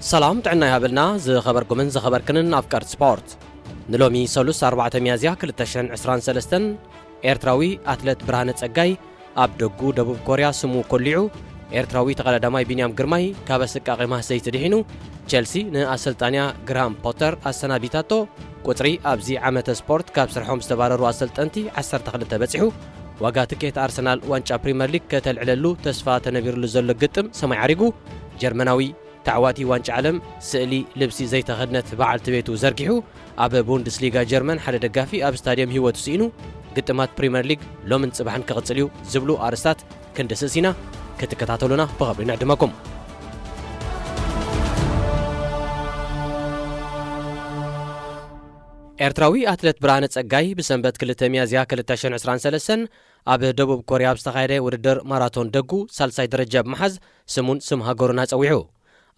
سلام تعنا هابلنا زخبركم زخبركن أفكار سبورت نلومي سولوس 4 ميازيا كلتشن 23 إيرتراوي أتلت برهانة أجاي أبدقو دبوب كوريا سمو كليعو إيرتراوي تقلدماي بنيام جرماي كابسك أقيمه سيتدحينو تشيلسي نأسلتانيا جرام بوتر السنة بيتاتو قطري أبزي عامة سبورت كاب سرحوم استبارروا أسلتنتي 10 تخلت بتسحو وقاتكيت أرسنال وانشا بريمير ليج كتلعللو تسفا تنبير لزل قطم سمع عريقو جرمناوي تعواتي وانش عالم سألي لبسي زي تخدنت بعل تبيتو زرقحو أب بوندسليغا جرمن حدا دقافي أب ستاديوم هيوة تسينو قطمات بريمير ليج لو من صباحن كغتسليو زبلو أرستات كندسسينا كتكتاتولونا بغبرنا عدمكم إيرتراوي أتلت برهانة أجاي بسنبت كل ميازيا 2023 أب دبوب كوريا بستخايدة ودر ماراثون دقو سالساي درجة بمحز سمون سمها قورنا تسويعو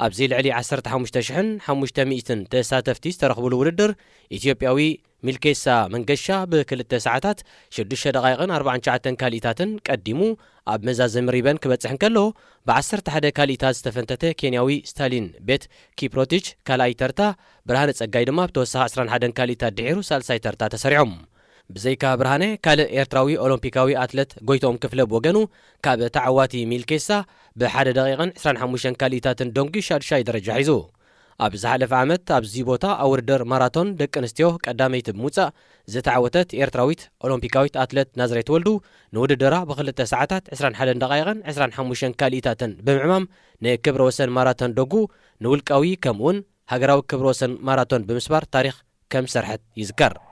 أبزي العلي 15,500 تساتفتي استرخبوا الودر إثيوبياوي ملكيسا منقشة بكل التساعتات 6 دقائق 4 كاليتات قدموا أب مزازم ريبن كبتصحن كله ب11 كاليتات استفنتته كينياوي ستالين بيت كيبروتيج كالاي ترتا برهانة أجاي دما بتوسع 11 كاليتات دحيرو سالساي ترتا تسرعهم بزيكا برهانه كال إيرتراوي أولمبيكاوي أتلت قويتهم كفلب وجنو كاب تعواتي ميلكيسا بحد دقيقة 25 كاليتات دونكي شاي درجة حيزو أبز حلف عامت أبزي بوتا أوردر ماراثون دك انستيو قداميت بموصا زتعوتت إيرتراويت أولمبيكاويت أتلت نازريت ولدو نود درا بخلت ساعات 21 دقيقة 25 كاليتات بمعمام نكبر وسن ماراثون دوغو نولقاوي كمون هاجراو كبر وسن ماراثون بمسبار تاريخ كم سرحت يذكر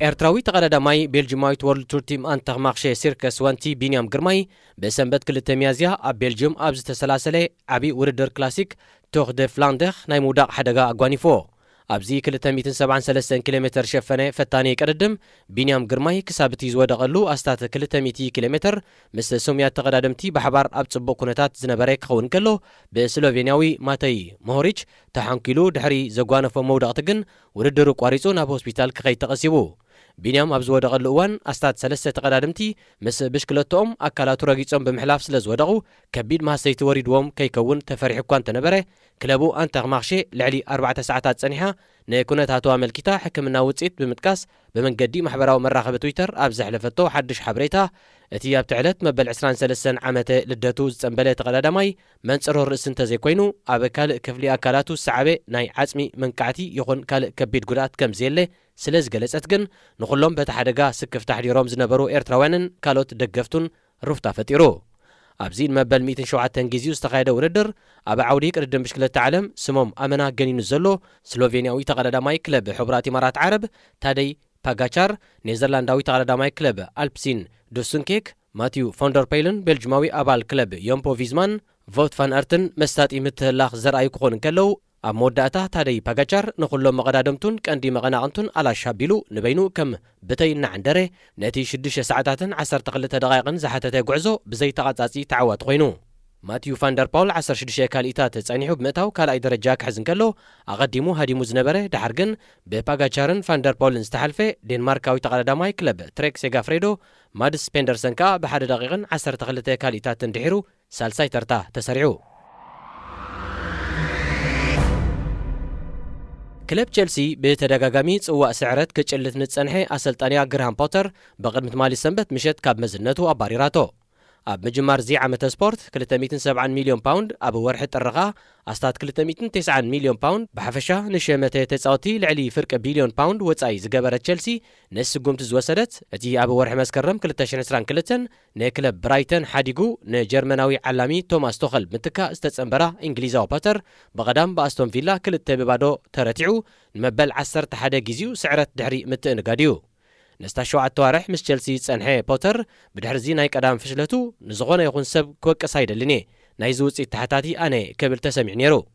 إيرتراوي تقلدماي بيلجيماويت وورلد تور تيم أنتغ ماخشي سيركس وانتي بنيام جرماي بسنبت كل ميازيا أب بيلجيوم أبز تسلاسلي عبي وردر كلاسيك توغ دي فلاندخ ناي موداق حدقا أقوانيفو أبزي كل 173 كيلومتر شفنة فتاني كردم بنيام جرماي كسابتي زودغلو أستات كل 100 كيلومتر مثل سوميات تقدمتي بحبار أبتصبو كونتات زنبريك خون كله بسلوفينياوي ماتي مهوريتش تحنكيلو دحري زقوانفو مودغتقن وردرو قواريزو ناب هوسبيتال كغي تقسيبو بنيام أبز ودغل الأوان أستاد 3 تقدمتي مس بشكلتهم أكلاتو رقيصهم بمحلاف سلز ودغو كبيد ما سيتوردوهم كيكون تفريح كوان تنبره كلابو أنتغ ماخشي لعلي 4 ساعات سنحة نكونت هاتوا ملكتا حكمنا وصيت بمتكاس بمنقدي محبراو مراقبة تويتر أبز حلفتو حدش حبريتها اتيا بتعلت مبل 23 عامته لدتو زنبله تقدماي منصرو رئسن تزيكوينو أبكال كفلي أكلاتو السعبة ناي عزمي منقعتي يخون كال كبيد قدات كم زيله سلز جلست جن نخلهم بتحدقا سكف تحريرهم زنبرو إيرتراوانن كالوت دقفتون رفتا فتيرو أبزين مبل 207 تنجيزيو استقايدة وردر أبا عوديك ردن بشكلة تعلم سموم أمنا جنين الزلو سلوفينياوي تقدماي كلب حبرات إمارات عرب تادي باغاتشار نيزرلانداوي تقدماي كلب ألبسين دوسنكيك ماتيو فوندر بايلن بلجماوي أبال كلب يومبو فيزمان فوت فان أرتن مستات إمتلاخ زرعي كخون كلو أب موداتا تادي باغاتشار نخلهم مقدادمتون كاندي مغناقنتون على شابيلو نبينو كم بتين عندره ناتي 6 ساعات 10 دقائق زحتته غعزو بزي تقاصاصي تعوات خوينو ماتيو فاندر بول 16 كاليتات تصنيحو بمتاو كالاي درجه كحزن كلو اقدمو هاديمو زنبره دحرغن بباغاتشارن فاندر بول استحلفه دنماركاوي تقدماي كلب تريك سيغافريدو مادس بيندرسن كا بحد دقيقه 10 كاليتات اندحرو سالساي ترتا تسرعو كلب تشيلسي بتدغاغامي صواء سعرت كچلت نصنحه اسلطانيا جرام بوتر بقدمت مالي سنبت مشت كاب مزنتو اباريراتو أب مجمار زي عامة سبورت 307 مليون باوند أب ورحة الرغا أستاد 309 مليون باوند بحفشة نشمته تسعوتي لعلي فرق بليون باوند وتسعي زقابرة تشيلسي نس قمت زوسدت أتي أب ورح مسكرم 13 كلتن نكلب برايتن حاديقو نجرمناوي علامي توماس توخل متكا استتصنبرا إنجليزاو باتر بغدام باستون فيلا كلت ببادو ترتعو نمبل 10 حدا جيزيو سعرت دحري متنقاديو نستشوع التوارح مس تشيلسي صنحه بوتر بدحرزي ناي قدام فشلتو نزغونه يكون سب كوقس هيدلني ناي زوصي تحتاتي انا كبل تسمع نيرو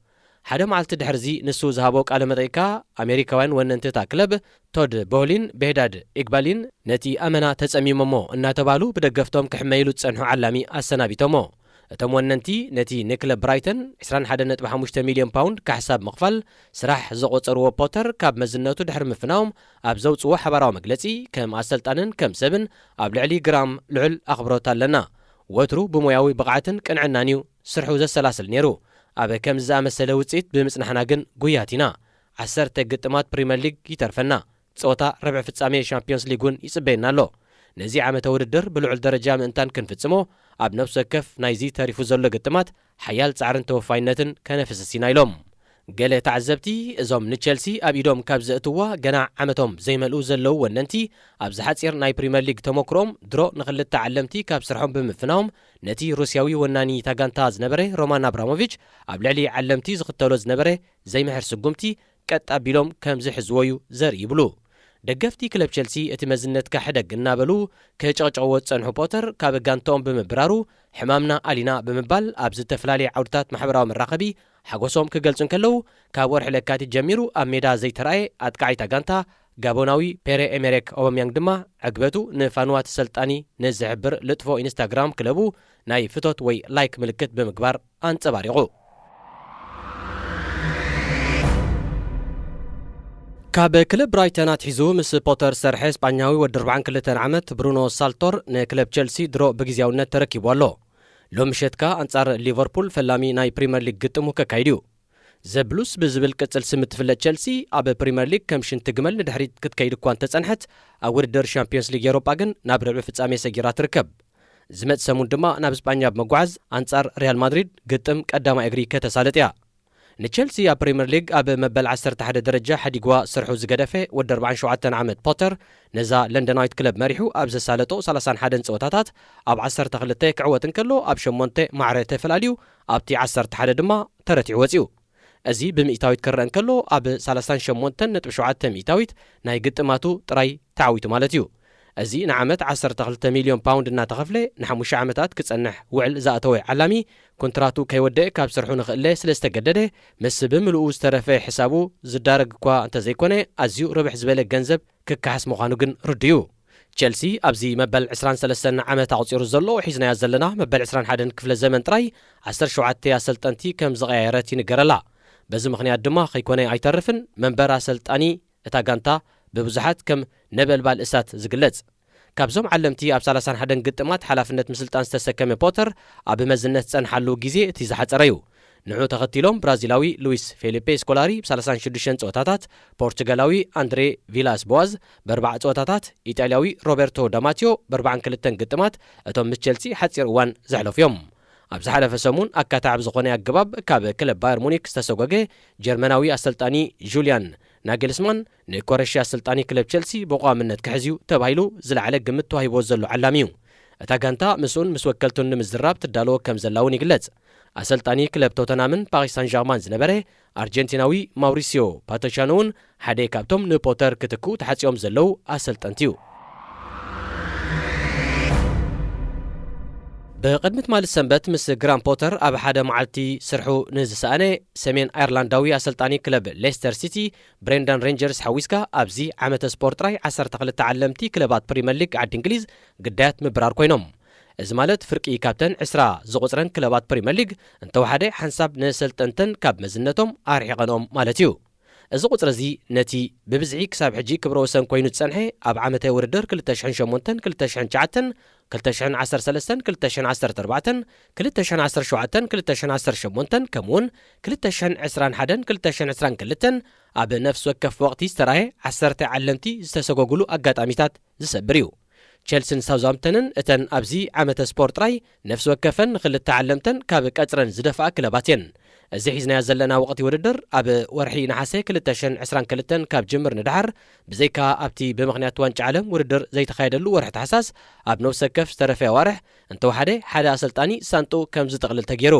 حدا معلت دحرزي نسو زهابو قال مديكا امريكاوان وننتتا كلب تود بولين بهداد اقبالين نتي امنا تصميممو ان تبالو بدغفتهم كحميلو تصنحو علامي اسنابيتمو تموننتي نتي نيكلب برايتن 21.5 مليون باوند كحساب مقفل سراح زقوصرو بوتر كاب مزنتو دحر مفناوم اب زوصو حبراو مغلصي كم اسلطانن كم سبن اب لعلي جرام لعل اخبروت لنا ወትሩ ብሞያዊ ብቕዓትን ቅንዕናን እዩ ስርሑ ዘሰላስል ነይሩ ኣብ ከም ዝኣመሰለ ውፅኢት ብምጽናሕና ግን ጉያት ኢና 10 ግጥማት ፕሪምየር ሊግ ይተርፈና ጸወታ ረብዕ ፍጻሜ ሻምፒዮንስ ሊጉን ይጽበየና ኣሎ ነዚ ዓመተ ውድድር ብልዑል ደረጃ ምእንታን ክንፍጽሞ ኣብ ነፍሲ ወከፍ ናይዚ ተሪፉ ዘሎ ግጥማት ሓያል ጻዕርን ተወፋይነትን ከነፍስስ ኢና ኢሎም ገለ ተዓዘብቲ እዞም ንቸልሲ ኣብ ኢዶም ካብ ዘእትዋ ገና ዓመቶም ዘይመልኡ ዘለዉ ወነንቲ ኣብ ዝሓፂር ናይ ፕሪምየር ሊግ ተሞክሮም ድሮ ንኽልተ ዓለምቲ ካብ ስርሖም ብምፍናዎም ነቲ ሩስያዊ ወናኒ ታጋንታ ዝነበረ ሮማን አብራሞቪች ኣብ ልዕሊ ዓለምቲ ዝኽተሎ ዝነበረ ዘይምሕር ስጉምቲ ቀጥ ኣቢሎም ከም ዝሕዝወዩ ዘርኢ ይብሉ ደገፍቲ ክለብ ቸልሲ እቲ መዝነት ካሕደግ እናበሉ ከጨቕጨቕዎ ጸንሑ ፖተር ካብ ጋንቶኦም ብምብራሩ ሕማምና ኣሊና ብምባል ኣብ ዝተፈላለዩ ዓውድታት ማሕበራዊ መራኸቢ ሓጎሶም ክገልጹን ከለዉ ካብ ወርሒ ለካቲት ጀሚሩ ኣብ ሜዳ ዘይተረኣየ ኣጥቃዒታ ጋንታ ጋቦናዊ ፔሬ ኤሜሬክ ኦባምያንግ ድማ ዕግበቱ ንፋንዋ ተሰልጣኒ ንዝሕብር ልጥፎ ኢንስታግራም ክለቡ ናይ ፍቶት ወይ ላይክ ምልክት ብምግባር ኣንጸባሪቑ ካብ ክለብ ብራይተን ኣትሒዙ ምስ ፖተር ሰርሐ እስጳኛዊ ወዲ 42 ዓመት ብሩኖ ሳልቶር ንክለብ ቸልሲ ድሮ ብግዝያውነት ተረኪቡ ኣሎ ሎም ምሸትካ ኣንጻር ሊቨርፑል ፈላሚ ናይ ፕሪምየር ሊግ ግጥሙ ከካይድ እዩ ዘብሉስ ብዝብል ቅጽል ስም ትፍለጥ ቸልሲ ኣብ ፕሪምየር ሊግ ከም ሽንቲ ግመል ንድሕሪት ክትከይድ እኳ እንተጸንሐት ኣብ ውድድር ሻምፒዮንስ ሊግ ኤሮጳ ግን ናብ ርብዒ ፍጻሜ ሰጊራ ትርከብ ዝመጽእ ሰሙን ድማ ናብ እስጳኛ ብምጉዓዝ ኣንጻር ሪያል ማድሪድ ግጥም ቀዳማይ እግሪ ከተሳለጥ እያ ንቸልሲ ኣብ ፕሪምየር ሊግ ኣብ መበል 11 ደረጃ ሓዲግዋ ስርሑ ዝገደፈ ወዲ 47 ዓመት ፖተር ነዛ ለንደናዊት ክለብ መሪሑ ኣብ ዘሳለጦ 31 ጸወታታት ኣብ 12 ክዕወት እንከሎ ኣብ 8 ማዕረ ተፈላልዩ ኣብቲ 11 ድማ ተረቲዑ ወፂኡ እዚ ብምኢታዊት ክረአ እንከሎ ኣብ 38.7 ሚኢታዊት ናይ ግጥማቱ ጥራይ ተዓዊቱ ማለት እዩ እዚ ንዓመት 12 ሚልዮን ፓውንድ እናተኸፍለ ን5 ዓመታት ክጸንሕ ውዕል ዝኣተወ ዓላሚ ኮንትራቱ ከይወድእ ካብ ስርሑ ንኽእለ ስለ ዝተገደደ ምስ ብምልኡ ዝተረፈ ሕሳቡ ዝዳረግ እኳ እንተዘይኮነ ኣዝዩ ርብሕ ዝበለ ገንዘብ ክካሓስ ምዃኑ ግን ርድዩ ቸልሲ ኣብዚ መበል 23 ዓመት ኣቝፂሩ ዘሎ ሒዝናያ ዘለና መበል 21 ክፍለ ዘመን ጥራይ 17 ኣሰልጠንቲ ከም ዝቐያየረት ይንገረላ በዚ ምኽንያት ድማ ከይኮነ ኣይተርፍን መንበር ኣሰልጣኒ እታ ጋንታ ብብዙሓት ከም ነበልባል እሳት ዝግለጽ ካብዞም ዓለምቲ ኣብ 31 ግጥማት ሓላፍነት ምስልጣን ዝተሰከመ ፖተር ኣብ መዝነት ጸንሓሉ ግዜ እቲ ዝሓፀረ እዩ ንዑ ተኸቲሎም ብራዚላዊ ሉዊስ ፌሊፔ ስኮላሪ ብ36 ጸወታታት ፖርቱጋላዊ አንድሬ ቪላስ ቦዋዝ ብ4 ጸወታታት ኢጣልያዊ ሮቤርቶ ዳማቲዮ ብ42 ግጥማት እቶም ምስ ቸልሲ ሓፂር እዋን ዘሕለፍዮም ኣብ ዝሓለፈ ሰሙን ኣካታዕ ዝኾነ ኣገባብ ካብ ክለብ ባየር ሙኒክ ዝተሰጎገ ጀርመናዊ ኣሰልጣኒ ጁልያን ናግልስማን ንኮረሺ ኣሰልጣኒ ክለብ ቸልሲ ብቋምነት ክሕዝዩ ተባሂሉ ዝለዓለ ግምት ተዋሂቦ ዘሎ ዓላሚ እዩ እታ ጋንታ ምስኡን ምስ ወከልቱን ንምዝራብ ትዳለዎ ከም ዘላ እውን ይግለጽ ኣሰልጣኒ ክለብ ቶተናምን ፓሪስ ሳን ዠርማን ዝነበረ ኣርጀንቲናዊ ማውሪሲዮ ፓቶቻኖ እውን ሓደ ካብቶም ንፖተር ክትኩ ተሓፂኦም ዘለው ኣሰልጠንቲ እዩ بقدمت مال السنبت مس جران بوتر أب حدا معلتي سرحو نزسانة سمين أيرلنداوي أسلطاني كلب ليستر سيتي بريندان رينجرز حويسكا أبزي عامة سبورت راي 10 تقل تعلمتي كلبات بريمير ليج عاد إنجليز قدات مبرار كوينوم إزمالت فرقي كابتن عسرا زغزرن كلبات بريمير ليج انتو حدا حنساب نسلطنتن كاب مزنتهم أرحقنهم مالتيو እዚ ቁጽሪ እዚ ነቲ ብብዝሒ ክሳብ ሕጂ ክብረ ወሰን ኮይኑ ጸንሐ ኣብ ዓመተ ውድድር 2008 2009 2013 2014 2017 2018 ከምኡውን 2021 2022 ኣብ ነፍሲ ወከፍ ወቕቲ ዝተራየ 10 ዓለምቲ ዝተሰጓጉሉ ኣጋጣሚታት ዝሰብር እዩ ቸልሲን ሳውዛምፕተንን እተን ኣብዚ ዓመተ ስፖርት ራይ ነፍሲ ወከፈን ክልተ ዓለምተን ካብ ቀጽረን ዝደፍኣ ክለባት እየን እዚ ሒዝናያ ዘለና ወቕቲ ውድድር ኣብ ወርሒ ነሓሴ 2022 ካብ ጅምር ንድሓር ብዘይካ ኣብቲ ብምኽንያት ዋንጫ ዓለም ውድድር ዘይተኻየደሉ ወርሒ ታሕሳስ ኣብ ነፍሲ ወከፍ ዝተረፈየ ዋርሕ እንተወሓደ ሓደ ኣሰልጣኒ ሳንጡ ከም ዝጠቕልል ተገይሩ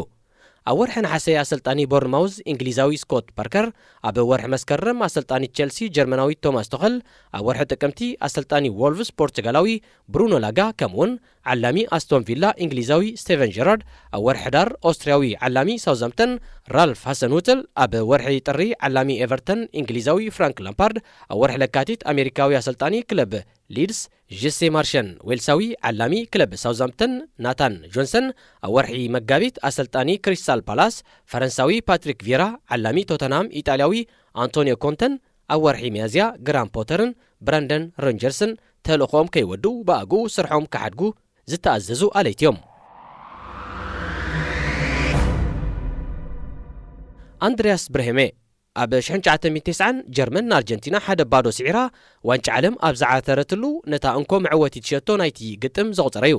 ኣብ ወርሒ ነሓሴ ኣሰልጣኒ ቦርንማውዝ እንግሊዛዊ ስኮት ፓርከር ኣብ ወርሒ መስከረም ኣሰልጣኒ ቸልሲ ጀርመናዊ ቶማስ ቶኸል ኣብ ወርሒ ጥቅምቲ ኣሰልጣኒ ወልቭስ ፖርቱጋላዊ ብሩኖ ላጋ ከምኡውን ዓላሚ ኣስቶን ቪላ እንግሊዛዊ ስቴቨን ጀራርድ ኣብ ወርሒ ሕዳር ኦስትሪያዊ ዓላሚ ሳውዛምፕተን ራልፍ ሃሰንሁትል ኣብ ወርሒ ጥሪ ዓላሚ ኤቨርተን እንግሊዛዊ ፍራንክ ላምፓርድ ኣብ ወርሒ ለካቲት ኣሜሪካዊ ኣሰልጣኒ ክለብ ሊድስ ጄሴ ማርሸን ዌልሳዊ ዓላሚ ክለብ ሳውዛምፕተን ናታን ጆንሰን ኣብ ወርሒ መጋቢት ኣሰልጣኒ ክሪስታል ፓላስ ፈረንሳዊ ፓትሪክ ቪራ ዓላሚ ቶተናም ኢጣልያዊ አንቶኒዮ ኮንተን ኣብ ወርሒ ሚያዝያ ግራን ፖተርን ብራንደን ሮንጀርስን ተልእኾም ከይወዱ ብኣግኡ ስርሖም ክሓድጉ ዝተኣዘዙ ኣለይትዮም ኣንድሪያስ ብርሄሜ ኣብ 1990 ጀርመን ንኣርጀንቲና 1-0 ስዒራ ዋንጫ ዓለም ኣብ ዝዓተረትሉ ነታ እንኮ መዕወቲት ሸቶ ናይቲ ግጥም ዘቑፀረ እዩ።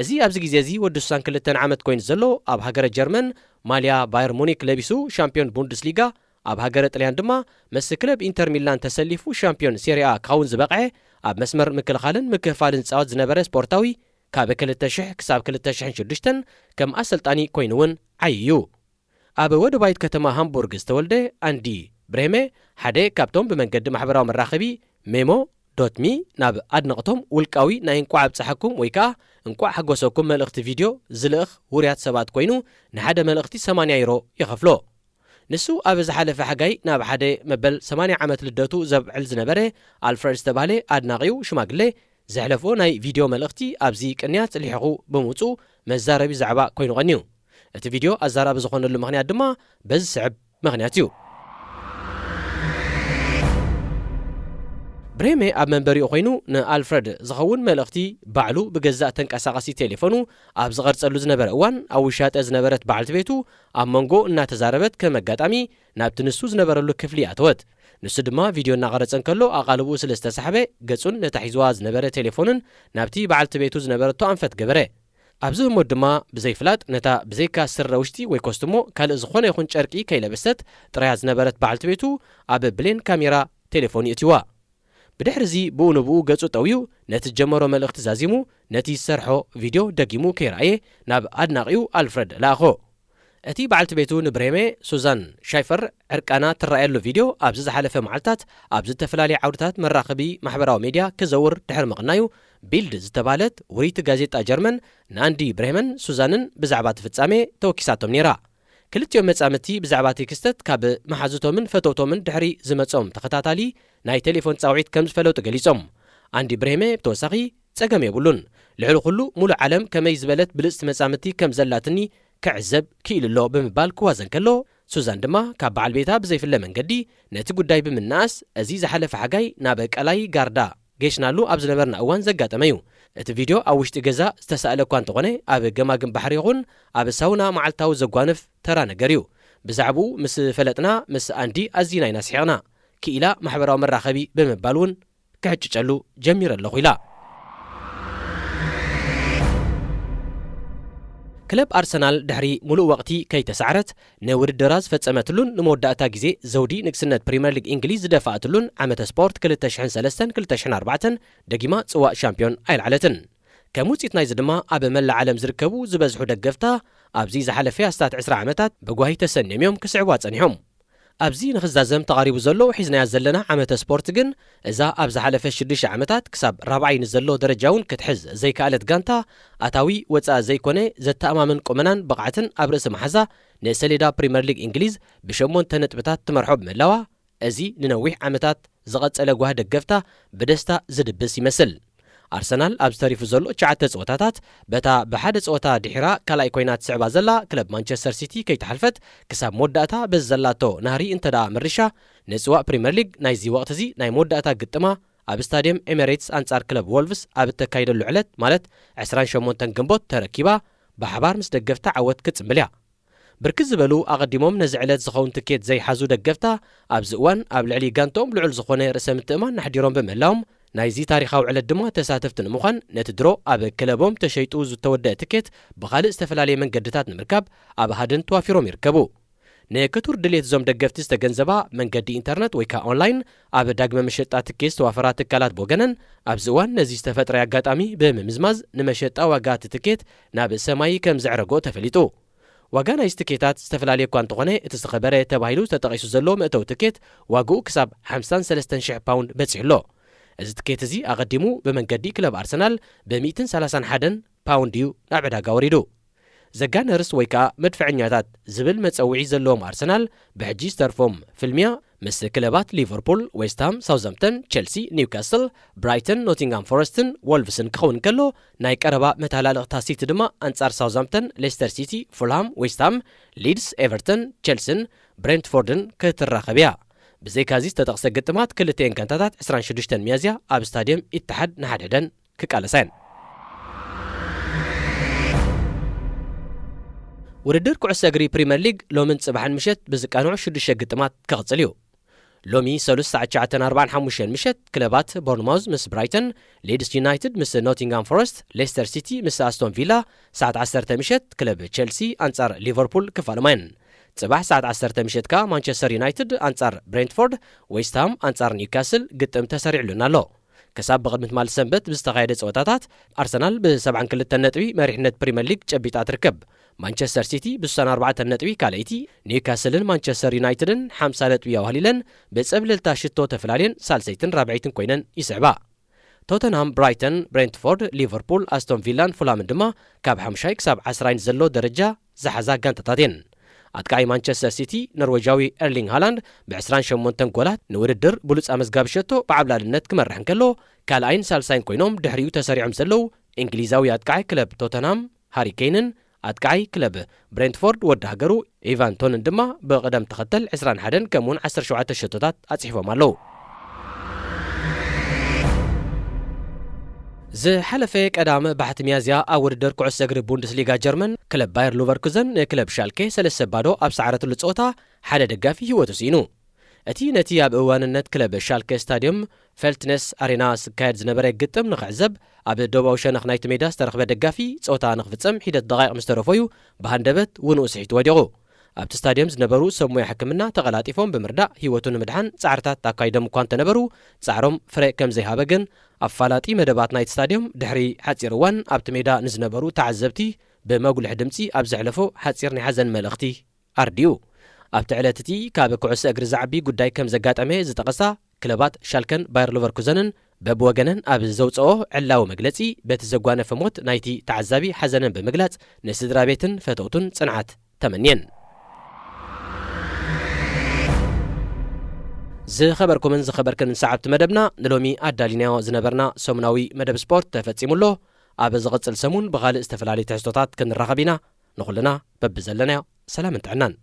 እዚ ኣብዚ ግዜ እዚ ወዲ 62 ዓመት ኮይኑ ዘሎ ኣብ ሃገረ ጀርመን ማልያ ባየር ሙኒክ ለቢሱ ሻምፒዮን ቡንደስሊጋ ኣብ ሃገረ ጣልያን ድማ ምስ ክለብ ኢንተር ሚላን ተሰሊፉ ሻምፒዮን ሴሪኣ ካውን ዝበቕዐ ኣብ መስመር ምክልኻልን ምክፍፋልን ዝፃወት ዝነበረ ስፖርታዊ ካብ 2000 ክሳብ 2006 ከም ኣሰልጣኒ ኮይኑ እውን ዓይዩ። ኣብ ወደባይት ከተማ ሃምቡርግ ዝተወልደ ኣንዲ ብርሄሜ ሓደ ካብቶም ብመንገዲ ማሕበራዊ መራኸቢ ሜሞ ዶትሚ ናብ ኣድነቕቶም ውልቃዊ ናይ እንቋዕ ኣብፅሓኩም ወይ ከዓ እንቋዕ ሓጎሰኩም መልእኽቲ ቪድዮ ዝልእኽ ውርያት ሰባት ኮይኑ ንሓደ መልእኽቲ 80 ዩሮ ይኸፍሎ። ንሱ ኣብ ዝሓለፈ ሓጋይ ናብ ሓደ መበል 80 ዓመት ልደቱ ዘብዕል ዝነበረ ኣልፍሬድ ዝተባህለ ኣድናቂው ሽማግሌ ዘሕለፎ ናይ ቪድዮ መልእኽቲ ኣብዚ ቅንያት ልሒቑ ብምውፁ መዛረቢ ዛዕባ ኮይኑ ቀኒዩ። እቲ ቪድዮ ኣዛራቢ ዝኾነሉ ምኽንያት ድማ በዚ ስዕብ ምኽንያት እዩ። ብርሄሜ ኣብ መንበሪኡ ኮይኑ ንኣልፍሬድ ዝኸውን መልእኽቲ ባዕሉ ብገዛእ ተንቀሳቐሲ ቴሌፎኑ ኣብ ዝቐርጸሉ ዝነበረ እዋን ኣብ ውሻጠ ዝነበረት በዓልቲ ቤቱ ኣብ መንጎ እናተዛረበት ከም ኣጋጣሚ ናብቲ ንሱ ዝነበረሉ ክፍሊ ኣተወት። ንሱ ድማ ቪድዮ እናቐረጸ እንከሎ ኣቓልቡ ስለ ዝተሳሕበ ገጹን ነታ ሒዝዋ ዝነበረ ቴሌፎንን ናብቲ በዓልቲ ቤቱ ዝነበረቶ ኣንፈት ገበረ። ኣብዚ ህሞት ድማ ብዘይፍላጥ ነታ ብዘይካ ስረ ውሽጢ ወይ ኮስትሞ ካልእ ዝኾነ ይኹን ጨርቂ ከይለበሰት ጥራያ ዝነበረት በዓልቲ ቤቱ ኣብ ብሌን ካሜራ ቴሌፎን ይእትይዋ። ብድሕሪዚ ብኡ ንብኡ ገጹ ጠውዩ ነቲ ዝጀመሮ መልእኽቲ ዛዚሙ ነቲ ዝሰርሖ ቪድዮ ደጊሙ ከይረኣየ ናብ ኣድናቂው ኣልፍሬድ ለኣኾ። እቲ በዓልቲ ቤቱ ንብርሄሜ ሱዛን ሻይፈር ዕርቃና ትረኣየሉ ቪድዮ ኣብዚ ዝሓለፈ መዓልትታት ኣብ ዝተፈላለዩ ዓውድታት መራኸቢ ማሕበራዊ ሚድያ ክዘውር ድሕሪ ምቕናዩ ቢልድ ዝተባህለት ውሪይቲ ጋዜጣ ጀርመን ንኣንዲ ብርሄመን ሱዛንን ብዛዕባ እቲ ፍጻሜ ተወኪሳቶም ነይራ። ክልቲኦም መጻምድቲ ብዛዕባ እቲ ክስተት ካብ መሓዝቶምን ፈተውቶምን ድሕሪ ዝመጾም ተኸታታሊ ናይ ቴሌፎን ጻውዒት ከም ዝፈለጡ ገሊጾም። ኣንዲ ብርሄሜ ብተወሳኺ ጸገም የብሉን ልዕሊ ኩሉ ሙሉእ ዓለም ከመይ ዝበለት ብልጽቲ መጻምድቲ ከም ዘላትኒ ክዕዘብ ክኢሉ ኣሎ ብምባል ክዋዘን ከሎ ሱዛን ድማ ካብ በዓል ቤታ ብዘይፍለ መንገዲ ነቲ ጉዳይ ብምንኣስ እዚ ዝሓለፈ ሓጋይ ናብ ቀላይ ጋርዳ ጌሽናሉ ኣብ ዝነበርና እዋን ዘጋጠመ እዩ። እቲ ቪድዮ ኣብ ውሽጢ ገዛ ዝተሳእለ እኳ እንተኾነ ኣብ ገማግም ባሕሪ ይኹን ኣብ ሳውና መዓልታዊ ዘጓንፍ ተራ ነገር እዩ። ብዛዕባኡ ምስ ፈለጥና ምስ ኣንዲ ኣዝና ኢና ስሒቕና ክኢላ ማሕበራዊ መራኸቢ ብምባል እውን ክሕጭጨሉ ጀሚረ ኣለኹ ኢላ። ክለብ ኣርሰናል ድሕሪ ሙሉእ ወቕቲ ከይተሰዓረት ንውድድራ ዝፈጸመትሉን ንመወዳእታ ግዜ ዘውዲ ንግስነት ፕሪምየር ሊግ እንግሊዝ ዝደፋእትሉን ዓመተ ስፖርት 2003-2004 ደጊማ ጽዋእ ሻምፒዮን ኣይለዓለትን። ከም ውፅኢት ናይዚ ድማ ኣብ መላእ ዓለም ዝርከቡ ዝበዝሑ ደገፍታ ኣብዚ ዝሓለፈ ኣስታት 20 ዓመታት ብጓሂ ተሰኒሞም ክስዕቡ ጸኒሖም። ኣብዚ ንኽዛዘም ተቓሪቡ ዘሎ ሒዝናያ ዘለና ዓመተ ስፖርት ግን እዛ ኣብ ዝሓለፈ 6 ዓመታት ክሳብ 4ይ ንዘሎ ደረጃ እውን ክትሕዝ ዘይከኣለት ጋንታ ኣታዊ ወፃእ ዘይኮነ ዘተኣማምን ቁመናን ብቕዓትን ኣብ ርእሲ መሓዛ ንሰሌዳ ፕሪምየር ሊግ እንግሊዝ ብ8 ነጥብታት ትመርሖ ብምህላዋ እዚ ንነዊሕ ዓመታት ዝቐጸለ ጓህ ደገፍታ ብደስታ ዝድብስ ይመስል። ኣርሰናል ኣብ ዝተሪፉ ዘሎ 9 ፀወታታት በታ ብሓደ ፀወታ ድሒራ ካልኣይ ኮይና ትስዕባ ዘላ ክለብ ማንቸስተር ሲቲ ከይተሓልፈት ክሳብ መወዳእታ በዚ ዘላቶ ናህሪ እንተዳ ምርሻ ንፅዋእ ፕሪምየር ሊግ ናይዚ ወቕቲ እዚ ናይ መወዳእታ ግጥማ ኣብ ስታድየም ኤሜሬትስ ኣንጻር ክለብ ወልቭስ ኣብ እተካይደሉ ዕለት ማለት 28 ግንቦት ተረኪባ ብሓባር ምስ ደገፍታ ዓወት ክጽምብል እያ። ብርክት ዝበሉ ኣቐዲሞም ነዚ ዕለት ዝኸውን ትኬት ዘይሓዙ ደገፍታ ኣብዚ እዋን ኣብ ልዕሊ ጋንቶኦም ልዑል ዝኾነ ርእሰ ምትእማን ናሕዲሮም ብምህላዎም ናይዚ ታሪኻዊ ዕለት ድማ ተሳተፍቲ ንምዃን ነቲ ድሮ ኣብ ክለቦም ተሸይጡ ዝተወድአ ትኬት ብኻልእ ዝተፈላለየ መንገድታት ንምርካብ ኣብ ሃድን ተዋፊሮም ይርከቡ። ንክቱር ድሌት እዞም ደገፍቲ ዝተገንዘባ መንገዲ ኢንተርነት ወይ ከዓ ኦንላይን ኣብ ዳግመ መሸጣ ትኬት ዝተዋፈራ ትካላት ብወገነን ኣብዚ እዋን ነዚ ዝተፈጥረ ኣጋጣሚ ብምምዝማዝ ንመሸጣ ዋጋ እቲ ትኬት ናብ ሰማይ ከም ዘዕረጎ ተፈሊጡ። ዋጋ ናይ ትኬታት ዝተፈላለየ እኳ እንተኾነ እቲ ዝኸበረ ተባሂሉ ተጠቒሱ ዘሎ መእተዊ ትኬት ዋግኡ ክሳብ 53,000 ፓውንድ በፂሑ ኣሎ። እዚ ትኬት እዚ ኣቐዲሙ ብመንገዲ ክለብ ኣርሰናል ብ131 ፓውንድ እዩ ናብ ዕዳጋ ወሪዱ። ዘጋነርስ ወይ ከዓ መድፈዐኛታት ዝብል መፀውዒ ዘለዎም ኣርሰናል ብሕጂ ዝተርፎም ፍልሚያ ምስ ክለባት ሊቨርፑል፣ ዌስትሃም፣ ሳውዝሃምፕተን፣ ቼልሲ፣ ኒውካስል፣ ብራይተን፣ ኖቲንግሃም ፎረስትን ወልቭስን ክኸውን ከሎ ናይ ቀረባ መተላለቕታ ሲቲ ድማ ኣንጻር ሳውዝሃምፕተን፣ ሌስተር ሲቲ፣ ፉልሃም፣ ዌስትሃም፣ ሊድስ፣ ኤቨርተን፣ ቼልሲን ብሬንትፎርድን ክትራኸብ እያ። ብዘይካዚ ዝተጠቕሰ ግጥማት ክልተን ጋንታታት 26 ሚያዝያ ኣብ ስታድየም ኢትሓድ ንሓድሕደን ክቃለሳየን። ውድድር ኩዕሶ እግሪ ፕሪምየር ሊግ ሎምን ጽባሕን ምሸት ብዝቃንዑ 6 ግጥማት ክቕጽል እዩ ሎሚ 3:45 ምሸት ክለባት ቦርንማውዝ ምስ ብራይተን ሌድስ ዩናይትድ ምስ ኖቲንጋም ፎረስት ሌስተር ሲቲ ምስ ኣስቶን ቪላ ሰዓት 10 ምሸት ክለብ ቼልሲ ኣንጻር ሊቨርፑል ክፋልማ እየን ጽባሕ ሰዓት 10 ምሸት ካ ማንቸስተር ዩናይትድ ኣንጻር ብሬንትፎርድ ዌስትሃም ኣንጻር ኒውካስል ግጥም ተሰሪዕሉና ኣሎ كساب بقدمت مال سنبت بستقايدة صوتاتات أرسنال ب72 نتوي مريحنة بريمير ليج جبيت تركب مانشستر سيتي ب4 نتوي كاليتي نيوكاسل مانشستر يونايتدن 5 نتوي وهليلن بسبب التاشتو تفلالين سالسيتن رابعيتن كوينن يسعبا توتنهام برايتن برينتفورد ليفربول أستون فيلان فولام دما كاب حمشاي كساب 10 زلو درجة زحزا غانتاتين أتكاي مانشستر سيتي نرويجاوي إيرلينغ هالاند ب28 جولات نوردر بولس أمزغاب شتو بعبلال النت كمرحن كلو كالاين سالساين كوينوم دحريو تساريعم زلو إنجليزاوي أتكاي كلب توتنهام هاري كينن أتكاي كلب برينتفورد ود هاجرو إيفان تونن دما بقدم تختل 21 كمون 10 شتوتات أتصحفو مالو زي حلفة قدام بحث ميازيا أوردر كعس أجر بوندسليغا جرمن كلب باير لوفركوزن كلب شالكي سلسة بادو أبسعرة اللصوتا حدا دقافي هو تسينو أتي نتي أب أوان النت كلب شالكي ستاديوم فلتنس أرينا سكايد زنبري قدم نخعزب أب دوباوشا نخنايت ميدا سترخب دقافي صوتا نخفتسم حيدة دقائق مسترفويو بهاندبت ونوسحيت وديغو أبت ستاديوم زنبرو سمو يحكمنا تغلاتيفون بمرداء هيوتون مدحان سعرتات تاكايدم كوان تنبرو سعرهم فريق كم زي هابقن أفالاتي مدبات نايت ستاديوم دحري حاتير وان أبت ميدا نزنبرو تعزبتي بمقول حدمتي أبزعلفو حاتيرني حزن ملختي أرديو أبت علاتتي كابك عس أجر زعبي قداي كم زقات أمي زتقصا كلبات شالكن باير لوفركوزنن ببوغنن أبز زوجأوه علاو مقلتي بيت زقوانا فموت نايتي تعزبي حزنن بمقلت نسدرا بيتن فتوتن صنعت تمنين زي خبركم من زي خبركن ساعات مدبنا نلومي أداليناو زنبرنا سومناوي مدب سبورت تفتسيمولو أبز غطس السمون بغالي استفلالي تحستوتات كن الرغبينا نقول لنا ببزلنا سلام انتعنان